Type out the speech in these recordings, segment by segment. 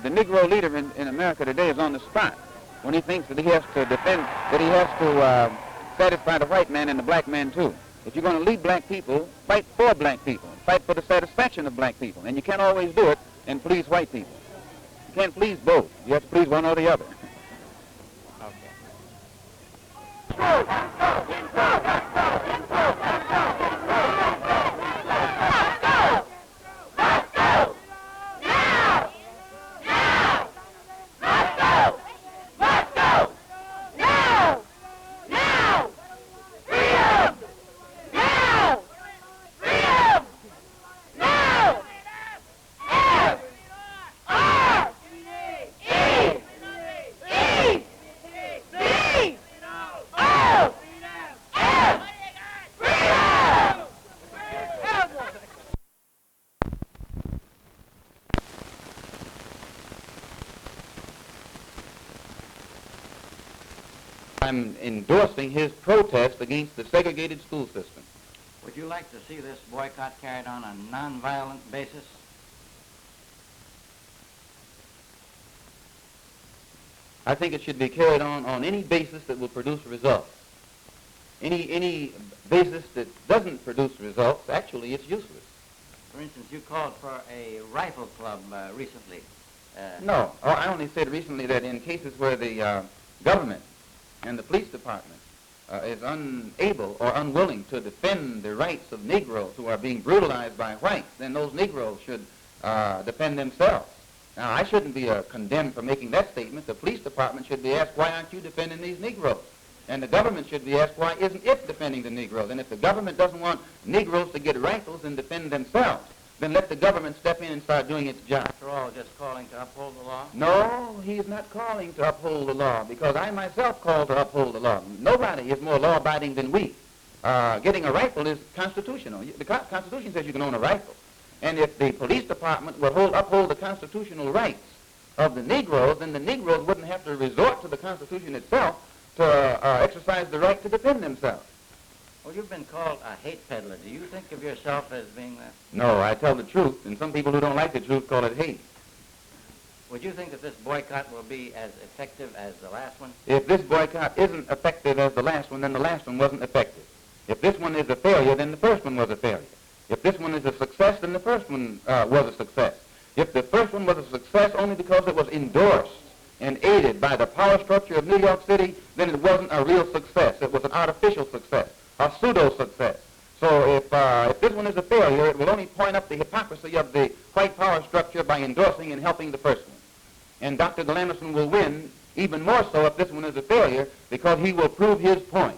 the Negro leader in America today is on the spot when he thinks that he has to defend, that he has to satisfy the white man and the black man too. If you're going to lead black people, fight for black people, fight for the satisfaction of black people, and you can't always do it and please white people. You can't please both. You have to please one or the other. I'm endorsing his protest against the segregated school system. Would you like to see this boycott carried on a nonviolent basis? I think it should be carried on any basis that will produce results. Any basis that doesn't produce results, actually, it's useless. For instance, you called for a rifle club recently. No, I only said recently that in cases where the government and the police department is unable or unwilling to defend the rights of Negroes who are being brutalized by whites, then those Negroes should defend themselves. Now, I shouldn't be condemned for making that statement. The police department should be asked, why aren't you defending these Negroes? And the government should be asked, why isn't it defending the Negroes? And if the government doesn't want Negroes to get rifles and defend themselves, then let the government step in and start doing its job. After all, just calling to uphold the law? No, he is not calling to uphold the law, because I myself call to uphold the law. Nobody is more law-abiding than we. Getting a rifle is constitutional. The Constitution says you can own a rifle. And if the police department would uphold the constitutional rights of the Negroes, then the Negroes wouldn't have to resort to the Constitution itself to exercise the right to defend themselves. Well, you've been called a hate peddler. Do you think of yourself as being that? No, I tell the truth, and some people who don't like the truth call it hate. Would you think that this boycott will be as effective as the last one? If this boycott isn't effective as the last one, then the last one wasn't effective. If this one is a failure, then the first one was a failure. If this one is a success, then the first one was a success. If the first one was a success only because it was endorsed and aided by the power structure of New York City, then it wasn't a real success. It was an artificial success, a pseudo-success. So if this one is a failure, it will only point up the hypocrisy of the white power structure by endorsing and helping the first one. And Dr. Glamison will win even more so if this one is a failure, because he will prove his point.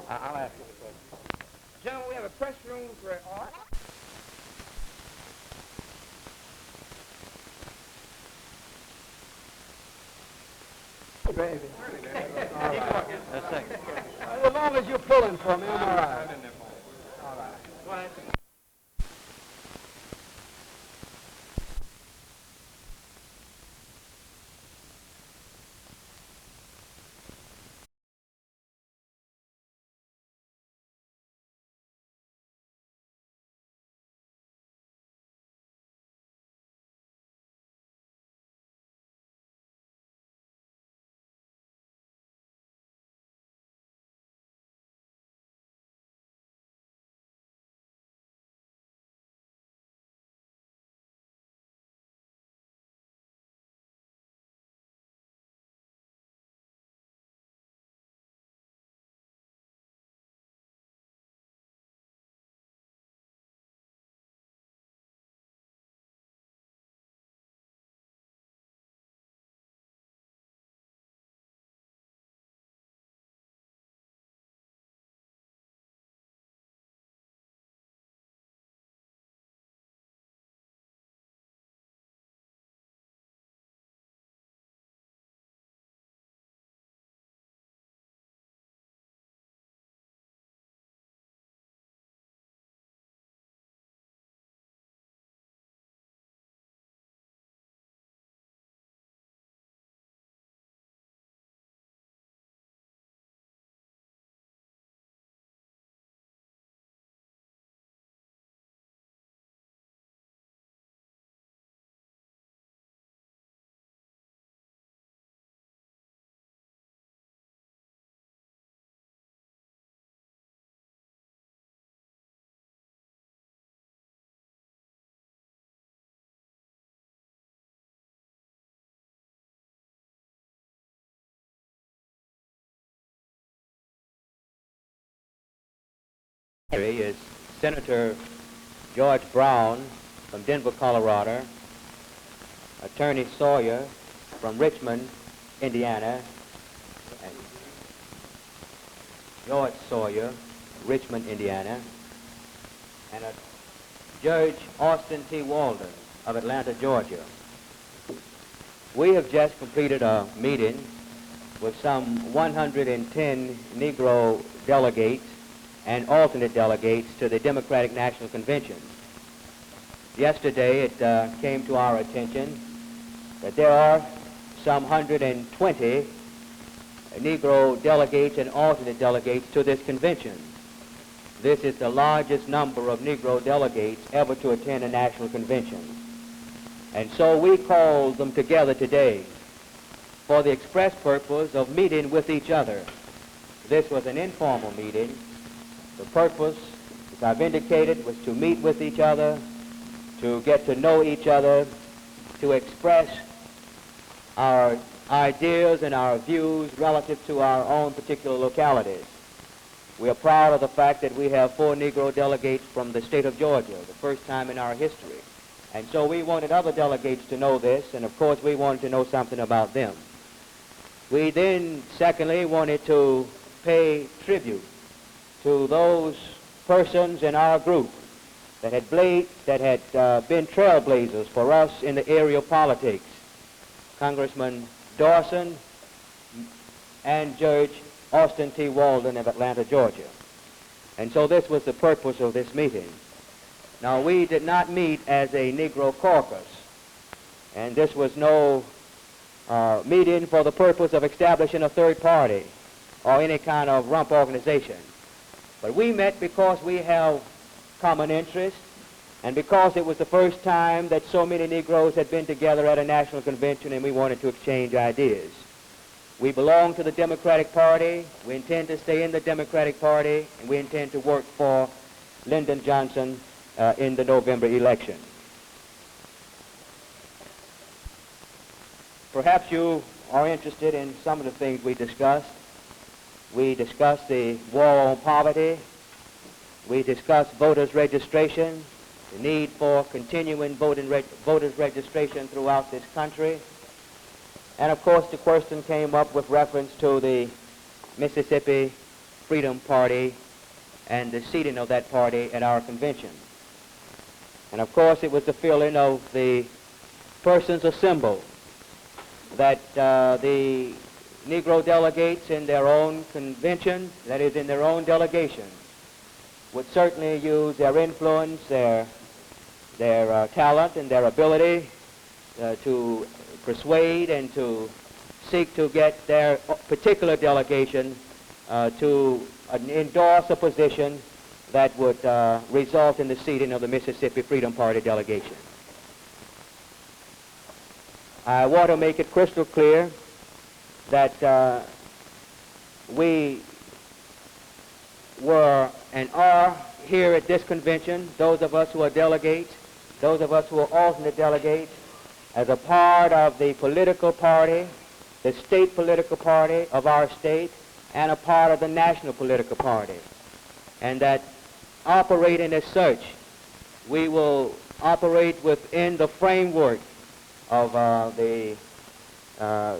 I'll ask you the question. Gentlemen, we have a press room for art. Baby. All right. A second. As long as you're pulling for me, I'm all right. All right. Go ahead. Is Senator George Brown from Denver, Colorado, Attorney Sawyer from Richmond, Indiana, and George Sawyer, Richmond, Indiana, and Judge Austin T. Walden of Atlanta, Georgia. We have just completed a meeting with some 110 Negro delegates and alternate delegates to the Democratic National Convention. Yesterday it came to our attention that there are some 120 Negro delegates and alternate delegates to this convention. This is the largest number of Negro delegates ever to attend a national convention. And so we called them together today for the express purpose of meeting with each other. This was an informal meeting. The purpose, as I've indicated, was to meet with each other, to get to know each other, to express our ideas and our views relative to our own particular localities. We are proud of the fact that we have 4 Negro delegates from the state of Georgia, the first time in our history. And so we wanted other delegates to know this, and of course we wanted to know something about them. We then, secondly, wanted to pay tribute to those persons in our group that had been trailblazers for us in the area of politics. Congressman Dawson and Judge Austin T. Walden of Atlanta, Georgia. And so this was the purpose of this meeting. Now, we did not meet as a Negro caucus, and this was no meeting for the purpose of establishing a third party or any kind of rump organization. But we met because we have common interests and because it was the first time that so many Negroes had been together at a national convention and we wanted to exchange ideas. We belong to the Democratic Party. We intend to stay in the Democratic Party, and we intend to work for Lyndon Johnson in the November election. Perhaps you are interested in some of the things we discussed. We discussed the war on poverty. We discussed voters' registration, the need for continuing voters' registration throughout this country. And of course the question came up with reference to the Mississippi Freedom Party and the seating of that party at our convention. And of course it was the feeling of the persons assembled that the Negro delegates in their own convention, that is in their own delegation, would certainly use their influence, their talent and their ability to persuade and to seek to get their particular delegation to endorse a position that would result in the seating of the Mississippi Freedom Party delegation. I want to make it crystal clear that we were and are here at this convention, those of us who are delegates, those of us who are alternate delegates, as a part of the political party, the state political party of our state, and a part of the national political party. And that operating as such, we will operate within the framework of the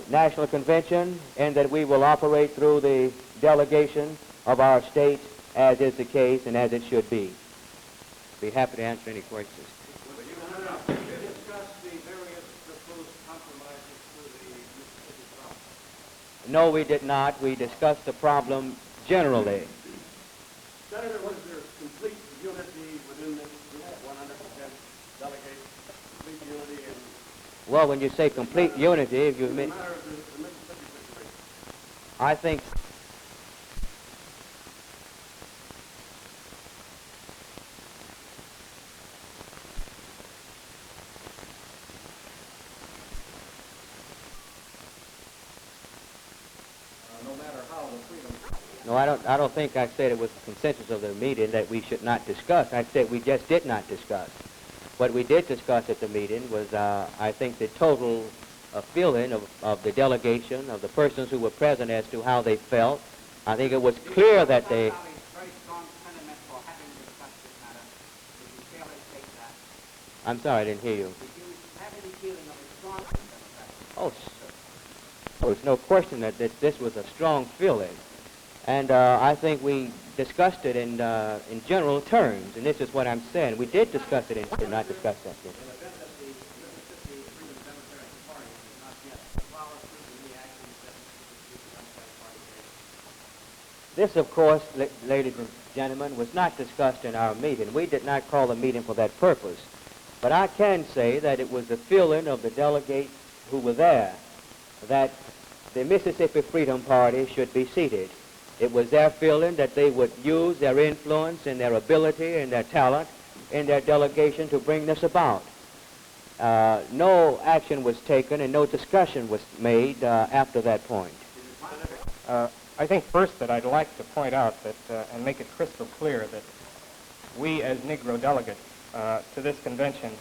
National Convention, and that we will operate through the delegation of our state as is the case and as it should be. Be happy to answer any questions. No, we did not. We discussed the problem generally. Senator, was there complete unity within this group, 100% delegates, complete unity? Well, when you say complete unity, if you mean, matter of the Mississippi situation? I think No matter how the freedom... no, I don't think I said it was the consensus of the meeting that we should not discuss. I said we just did not discuss. What we did discuss at the meeting was, I think, the total feeling of the delegation, of the persons who were present as to how they felt. I think it was clear that they... very strong sentiment for having I'm sorry, I didn't hear you. Did you have any feeling of a strong feeling? Oh, there's no question that this was a strong feeling. And I think we discussed it in general terms, and this is what I'm saying. We did discuss it, did not discuss that. Yes. In the event that the Mississippi Freedom Democratic Party has not yet followed through in the actions that the Democratic Party takes. This, of course, ladies and gentlemen, was not discussed in our meeting. We did not call the meeting for that purpose. But I can say that it was the feeling of the delegates who were there that the Mississippi Freedom Party should be seated. It was their feeling that they would use their influence and their ability and their talent in their delegation to bring this about. No action was taken and no discussion was made after that point. I think first that I'd like to point out that, and make it crystal clear, that we as Negro delegates to this convention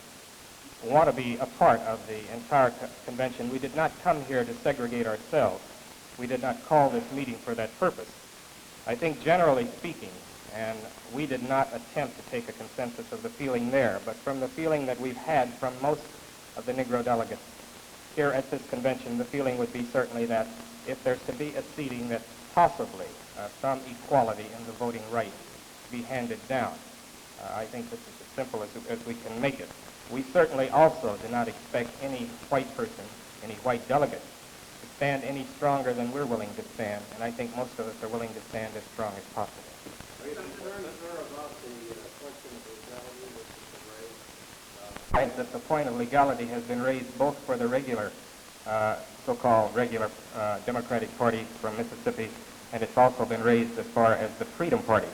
want to be a part of the entire convention. We did not come here to segregate ourselves. We did not call this meeting for that purpose. I think generally speaking, and we did not attempt to take a consensus of the feeling there, but from the feeling that we've had from most of the Negro delegates here at this convention, the feeling would be certainly that if there's to be a seating, that possibly some equality in the voting rights be handed down. I think this is as simple as we can make it. We certainly also do not expect any white person, any white delegate, to stand any stronger than we're willing to stand, and I think most of us are willing to stand as strong as possible. Are you concerned, sir, about the question of legality which has been raised? Right, that the point of legality has been raised both for the regular, so-called regular Democratic Party from Mississippi, and it's also been raised as far as the Freedom Party.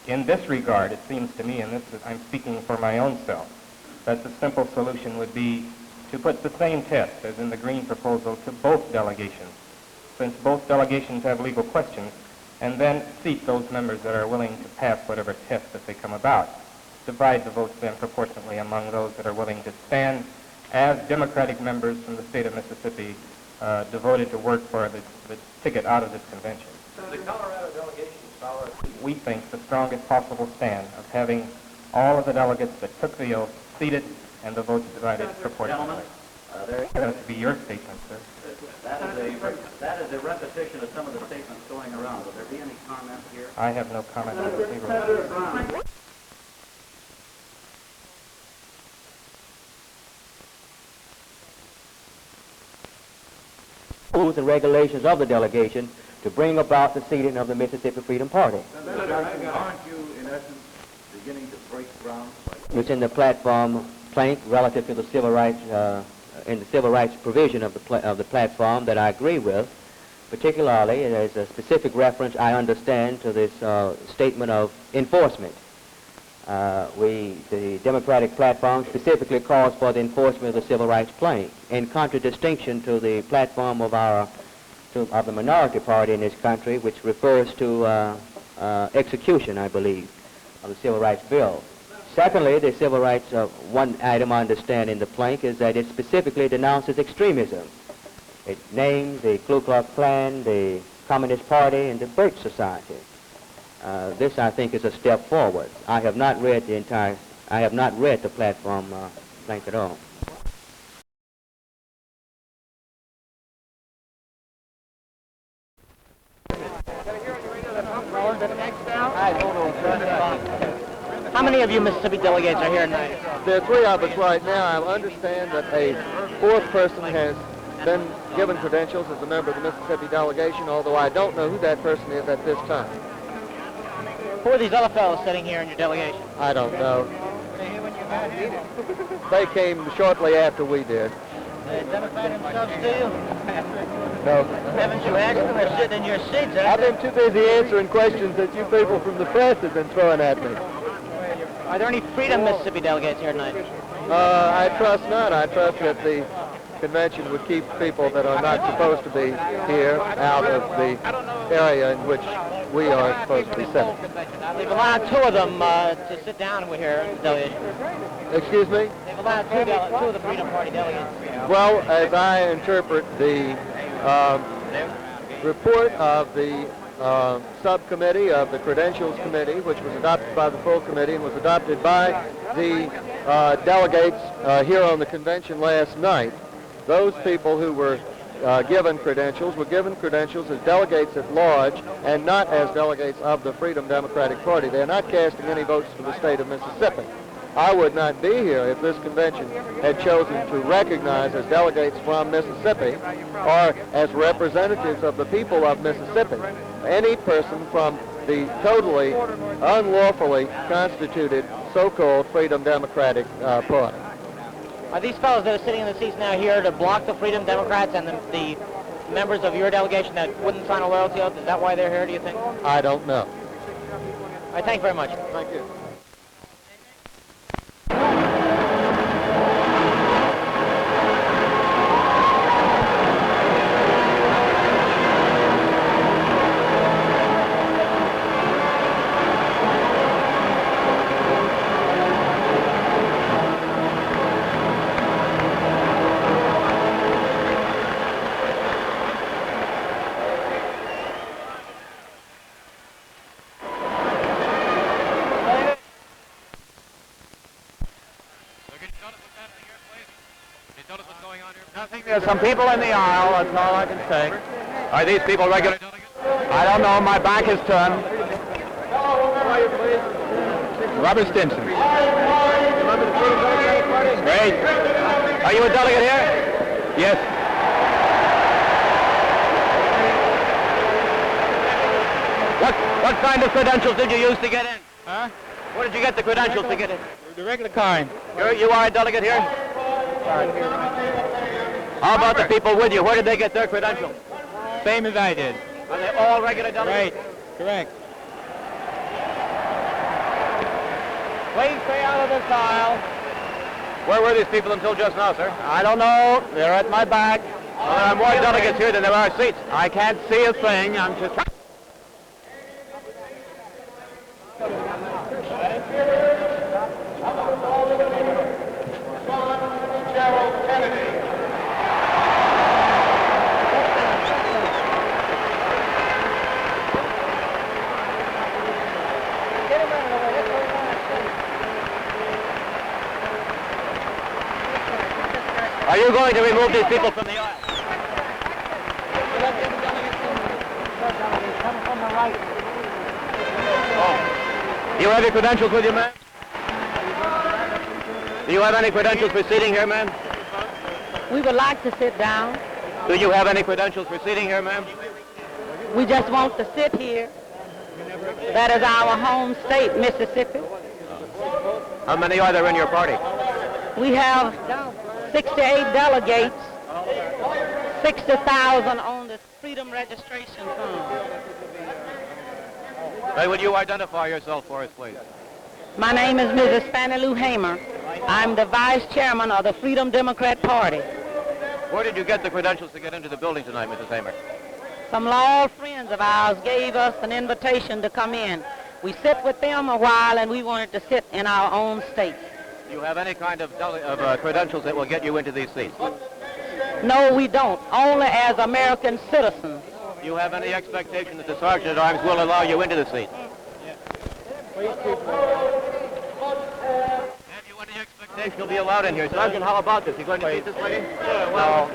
In this regard, it seems to me, and this is, I'm speaking for my own self, that the simple solution would be to put the same test as in the Green proposal to both delegations, since both delegations have legal questions, and then seat those members that are willing to pass whatever test that they come about. Divide the votes then proportionately among those that are willing to stand as Democratic members from the state of Mississippi devoted to work for the ticket out of this convention. The Colorado delegation follows. We think the strongest possible stand of having all of the delegates that took the oath seated and the votes divided proportionally. Gentlemen, That would be your statement, sir. that is a repetition of some of the statements going around. Will there be any comments here? I have no comment on this either. Rules and regulations of the delegation to bring about the seating of the Mississippi Freedom Party. Aren't you, in essence, beginning to break ground? It's in the platform plank relative to the civil rights, in the civil rights provision of the platform that I agree with. Particularly, there's a specific reference, I understand, to this statement of enforcement. The Democratic platform specifically calls for the enforcement of the civil rights plank, in contradistinction to the platform of the minority party in this country, which refers to execution, I believe, of the civil rights bill. Secondly, the civil rights, one item I understand in the plank is that it specifically denounces extremism. It names the Ku Klux Klan, the Communist Party, and the Birch Society. This, I think, is a step forward. I have not read the platform plank at all. How many of you Mississippi delegates are here tonight? There are three of us right now. I understand that a fourth person has been given credentials as a member of the Mississippi delegation, although I don't know who that person is at this time. Who are these other fellows sitting here in your delegation? I don't know. They came shortly after we did. They identify themselves to you? No. Haven't you asked them? They're sitting in your seats, I've been too busy answering questions that you people from the press have been throwing at me. Are there any Freedom Mississippi delegates here tonight? I trust not. I trust that the convention would keep people that are not supposed to be here out of the area in which we are supposed to be sitting. They've allowed two of them to sit down with here in the delegation. Excuse me? They've allowed two of the Freedom Party delegates. Well, as I interpret the report of the subcommittee of the Credentials Committee, which was adopted by the full committee and was adopted by the delegates here on the convention last night, those people who were given credentials were given credentials as delegates at large and not as delegates of the Freedom Democratic Party. They're not casting any votes for the state of Mississippi. I would not be here if this convention had chosen to recognize as delegates from Mississippi or as representatives of the people of Mississippi any person from the totally unlawfully constituted so-called Freedom Democratic Party. Are these fellows that are sitting in the seats now here to block the Freedom Democrats and the members of your delegation that wouldn't sign a loyalty oath? Is that why they're here, do you think? I don't know. All right, thank you very much. Thank you. There's some people in the aisle, that's all I can say. Are these people regular delegates? I don't know, my back is turned. Robert Stinson. Great. Are you a delegate here? Yes. What kind of credentials did you use to get in? Huh? Where did you get the credentials to get in? The regular kind. You are a delegate here? How about the people with you? Where did they get their credentials? Same as I did. Are they all regular delegates? Right. Correct. Please stay out of this aisle. Where were these people until just now, sir? I don't know. They're at my back. Well, there are more delegates here than there are seats. I can't see a thing. I'm just... Are you going to remove these people from the aisle? Oh. Do you have your credentials with you, ma'am? Do you have any credentials for seating here, ma'am? We would like to sit down. Do you have any credentials for seating here, ma'am? We just want to sit here. That is our home state, Mississippi. How many are there in your party? We have 68 delegates, 60,000 on the Freedom Registration Fund. Hey, would you identify yourself for us, please? My name is Mrs. Fannie Lou Hamer. I'm the vice chairman of the Freedom Democrat Party. Where did you get the credentials to get into the building tonight, Mrs. Hamer? Some loyal friends of ours gave us an invitation to come in. We sit with them a while, and we wanted to sit in our own state. Do you have any kind of credentials that will get you into these seats? No, we don't. Only as American citizens. Do you have any expectation that the Sergeant at Arms will allow you into the seat? Have you any expectation you'll be allowed in here? Sergeant, how about this? You going to seat this lady? No,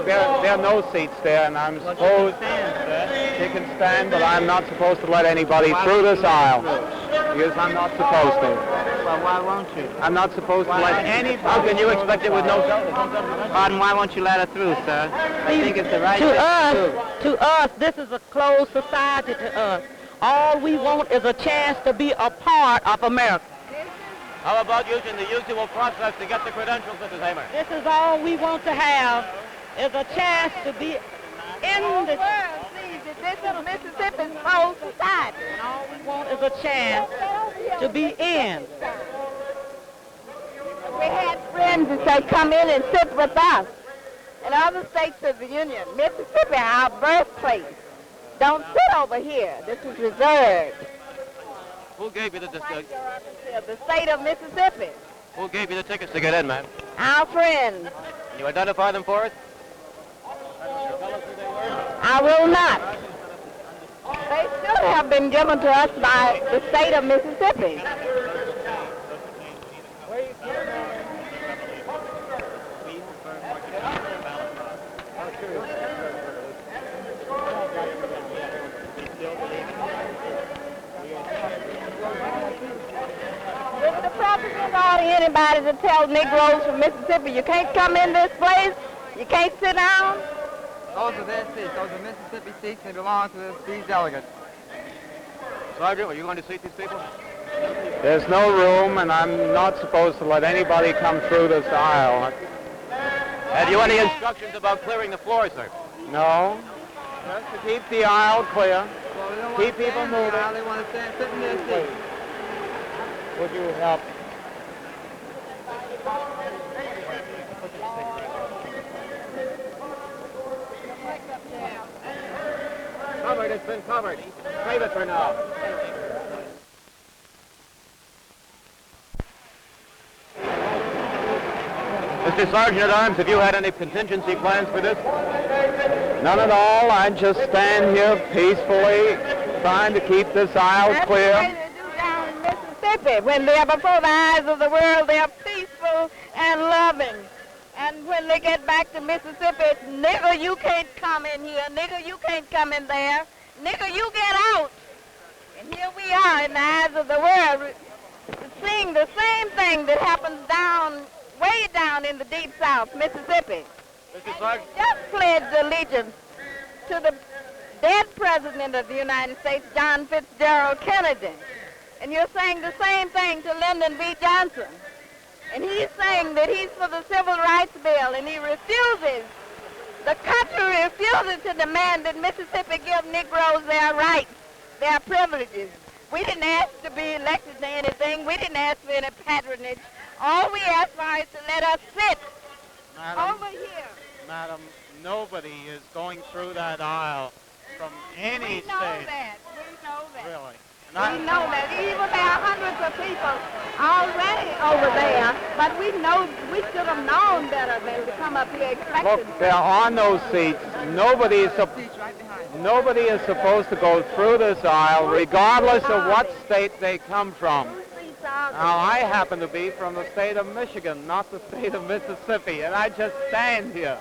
there are no seats there, and I'm supposed they can stand, but I'm not supposed to let anybody through this aisle. Because I'm not supposed to. Well, why won't you? I'm not supposed to let anybody. How can you expect it with no delegates? Pardon, why won't you let her through, sir? I think it's the right To us, this is a closed society to us. All we want is a chance to be a part of America. How about using the usual process to get the credentials, Mrs. Hamer? This is all we want to have, is a chance to be in the world. This is Mississippi's closed society. And all we want is a chance to be in. We had friends that say, come in and sit with us. In other states of the Union, Mississippi, our birthplace. Don't sit over here. This is reserved. Who gave you the state of Mississippi. Who gave you the tickets to get in, ma'am? Our friends. Can you identify them for us? I will not. They should have been given to us by the state of Mississippi. anybody to tell Negroes from Mississippi, you can't come in this place, you can't sit down? Those are their seats. Those are Mississippi seats. They belong to these delegates. Sergeant, are you going to seat these people? There's no room, and I'm not supposed to let anybody come through this aisle. Have you any instructions about clearing the floor, sir? No. Just to keep the aisle clear. Well, they don't Keep want to people stand in the moving. aisle. They want to sit in their seats. Would you help? Covered, it's been covered. Save it for now. Mr. Sergeant-at-Arms, have you had any contingency plans for this? None at all. I just stand here peacefully, trying to keep this aisle That's clear. the way they do down in Mississippi. When they're before the eyes of the world, they're peaceful and loving. And when they get back to Mississippi, it's, nigger, you can't come in here. Nigger, you can't come in there. Nigger, you get out. And here we are in the eyes of the world, seeing the same thing that happens down, way down in the deep south, Mississippi. Mr. Sergeant? Just pledged allegiance to the dead president of the United States, John Fitzgerald Kennedy. And you're saying the same thing to Lyndon B. Johnson. And he's saying that he's for the Civil Rights Bill, and he refuses, the country refuses to demand that Mississippi give Negroes their rights, their privileges. We didn't ask to be elected to anything. We didn't ask for any patronage. All we asked for is to let us sit over here. Madam, nobody is going through that aisle from any We know that. We know that. Really. We know that. Even there are hundreds of people already over there, but we should have known better than to come up here expecting. Look, there are no seats. Nobody is supposed to go through this aisle, regardless of what state they come from. Now, I happen to be from the state of Michigan, not the state of Mississippi, and I just stand here.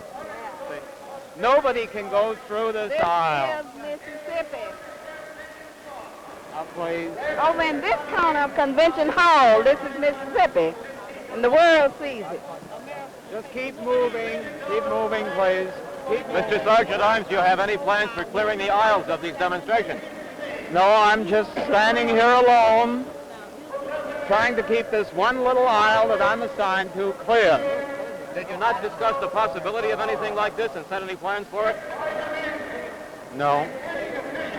See, nobody can go through this aisle. This is Mississippi. Please. Over in this corner of Convention Hall, this is Mississippi, and the world sees it. Just keep moving, please. Mr. Sergeant-at-Arms, do you have any plans for clearing the aisles of these demonstrations? No, I'm just standing here alone, trying to keep this one little aisle that I'm assigned to clear. Did you not discuss the possibility of anything like this and set any plans for it? No.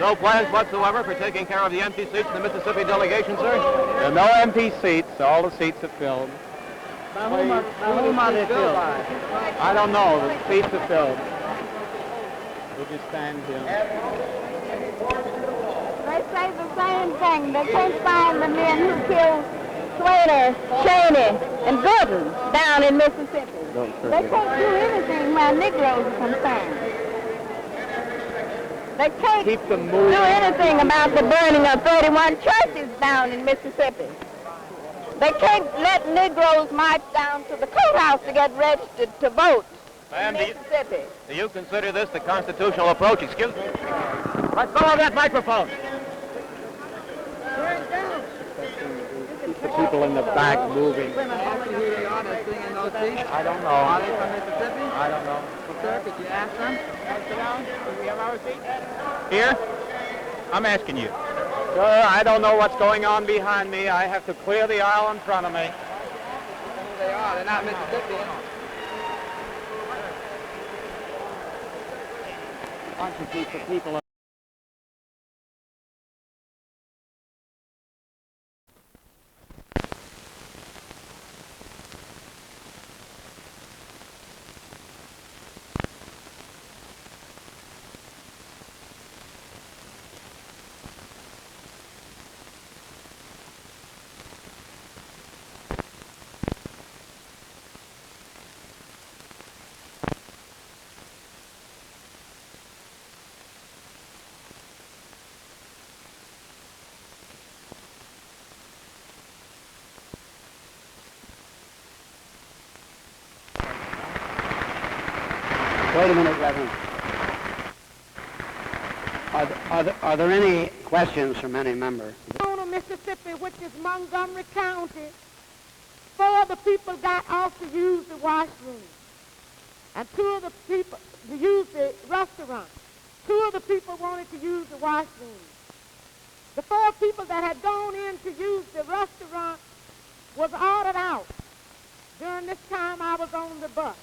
No plans whatsoever for taking care of the empty seats in the Mississippi delegation, sir? There are no empty seats. All the seats are filled. By whom are they filled? I don't know. The seats are filled. We'll just stand here. They say the same thing. They can't find the men who killed Schwerner, Cheney, and Gooden down in Mississippi. They can't do anything where Negroes are concerned. They can't Keep them do moving. anything about the burning of 31 churches down in Mississippi. They can't let Negroes march down to the courthouse to get registered to vote in Ma'am, Mississippi. do you consider this the constitutional approach? Excuse me. Let's follow that microphone. The people in the back moving. Women ask you who they are that's sitting in those seats. I don't Are know. they from Mississippi? I don't know. Well, sir, could you ask them? Sit down. Do we have our seat? Here? I'm asking you. Sir, I don't know what's going on behind me. I have to clear the aisle in front of me. Who they are? They're not Mississippians. Why don't you keep the people Wait a minute, Reverend. Are there any questions from any member? Mississippi, which is Montgomery County, for the the people got off to use the washroom, and 2 of the people to use the restaurant. 2 of the people wanted to use the washroom. The 4 people that had gone in to use the restaurant was ordered out. During this time, I was on the bus.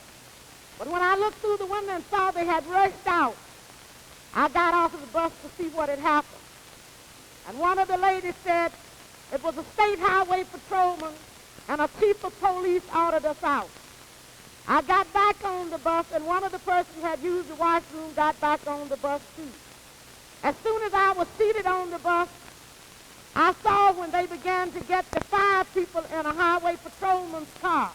But when I looked through the window and saw they had rushed out, I got off of the bus to see what had happened. And one of the ladies said it was a state highway patrolman and a chief of police ordered us out. I got back on the bus, and one of the persons who had used the washroom got back on the bus, too. As soon as I was seated on the bus, I saw when they began to get the 5 people in a highway patrolman's car.